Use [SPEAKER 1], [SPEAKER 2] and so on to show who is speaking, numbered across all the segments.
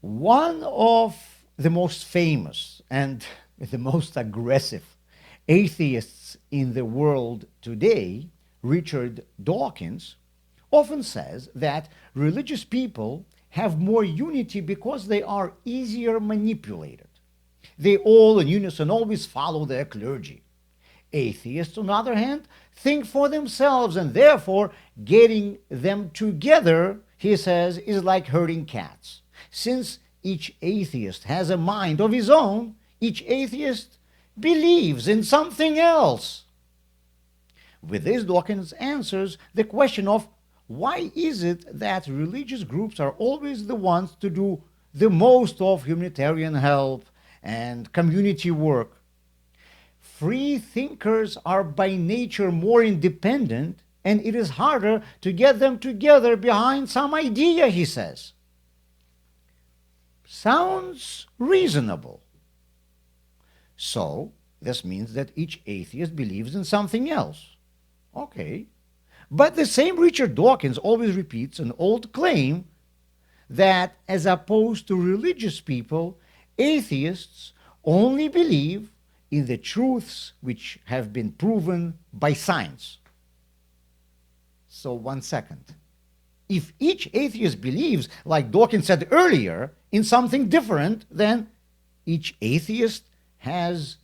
[SPEAKER 1] One of the most famous and the most aggressive atheists in the world today, Richard Dawkins, often says that religious people have more unity because they are easier manipulated. They all in unison always follow their clergy. Atheists, on the other hand, think for themselves, and therefore getting them together, he says, is like herding cats. Since each atheist has a mind of his own, each atheist believes in something else. With this, Dawkins answers the question of why is it that religious groups are always the ones to do the most of humanitarian help and community work. Free thinkers are by nature more independent, and it is harder to get them together behind some idea, he says. Sounds reasonable. So, this means that each atheist believes in something else. Okay. But the same Richard Dawkins always repeats an old claim that, as opposed to religious people, atheists only believe in the truths which have been proven by science. So, 1 second. If each atheist believes, like Dawkins said earlier, in something different, then each atheist has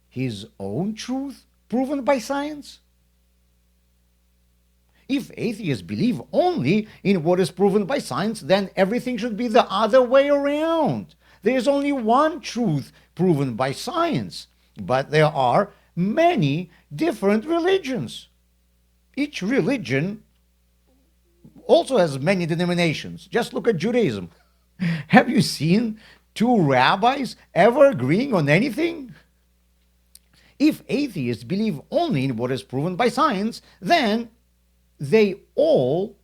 [SPEAKER 1] his own truth proven by science? If atheists believe only in what is proven by science, then everything should be the other way around. There is only one truth proven by science, but there are many different religions. Each religion also has many denominations. Just look at Judaism. Have you seen two rabbis ever agreeing on anything? If atheists believe only in what is proven by science, then they all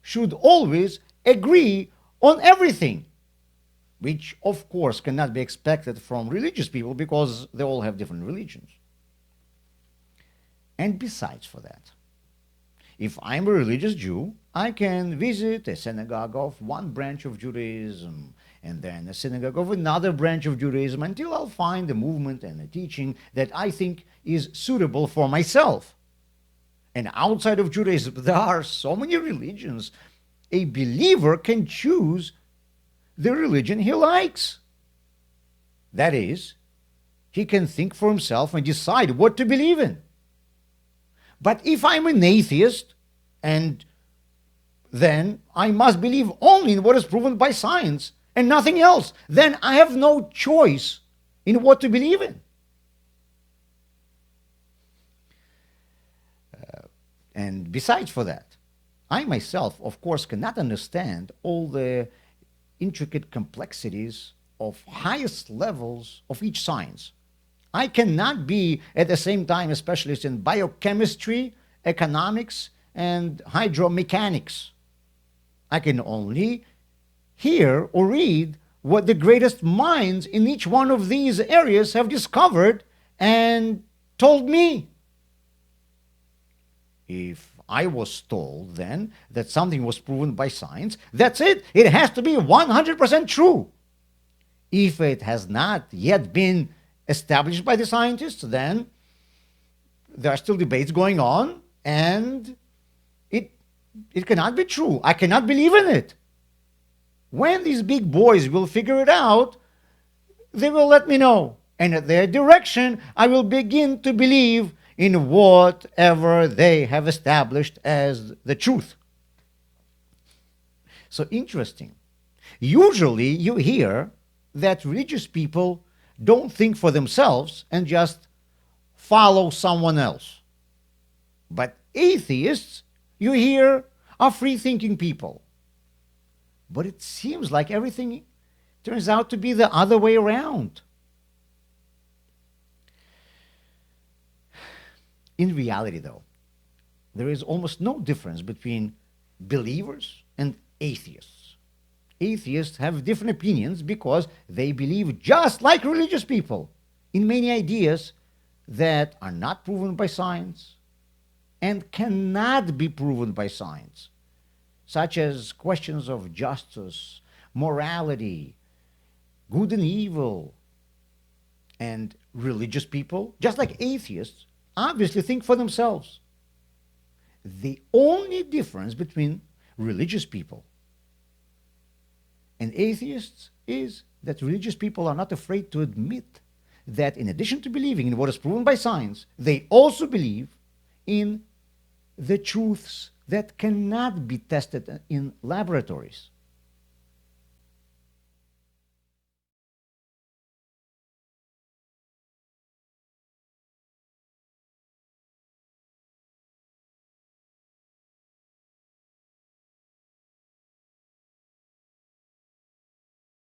[SPEAKER 1] should always agree on everything, which of course cannot be expected from religious people because they all have different religions. And besides for that, if I'm a religious Jew, I can visit a synagogue of one branch of Judaism and then a synagogue of another branch of Judaism until I'll find a movement and a teaching that I think is suitable for myself. And outside of Judaism, there are so many religions. A believer can choose the religion he likes. That is, he can think for himself and decide what to believe in. But if I'm an atheist, and then I must believe only in what is proven by science and nothing else, then I have no choice in what to believe in. And besides for that, I myself, of course, cannot understand all the intricate complexities of highest levels of each science. I cannot be at the same time a specialist in biochemistry, economics, and hydromechanics. I can only hear or read what the greatest minds in each one of these areas have discovered and told me. If I was told then that something was proven by science, that's it. It has to be 100% true. If it has not yet been established by the scientists, then there are still debates going on, and it cannot be true. I cannot believe in it. When these big boys will figure it out, they will let me know. And at their direction, I will begin to believe in whatever they have established as the truth. So interesting. Usually you hear that religious people don't think for themselves and just follow someone else. But atheists, you hear, are free-thinking people. But it seems like everything turns out to be the other way around. In reality, though, there is almost no difference between believers and atheists. Atheists have different opinions because they believe, just like religious people, in many ideas that are not proven by science and cannot be proven by science, such as questions of justice, morality, good and evil, and religious people, just like atheists, obviously think for themselves. The only difference between religious people and atheists is that religious people are not afraid to admit that in addition to believing in what is proven by science, they also believe in the truths that cannot be tested in laboratories.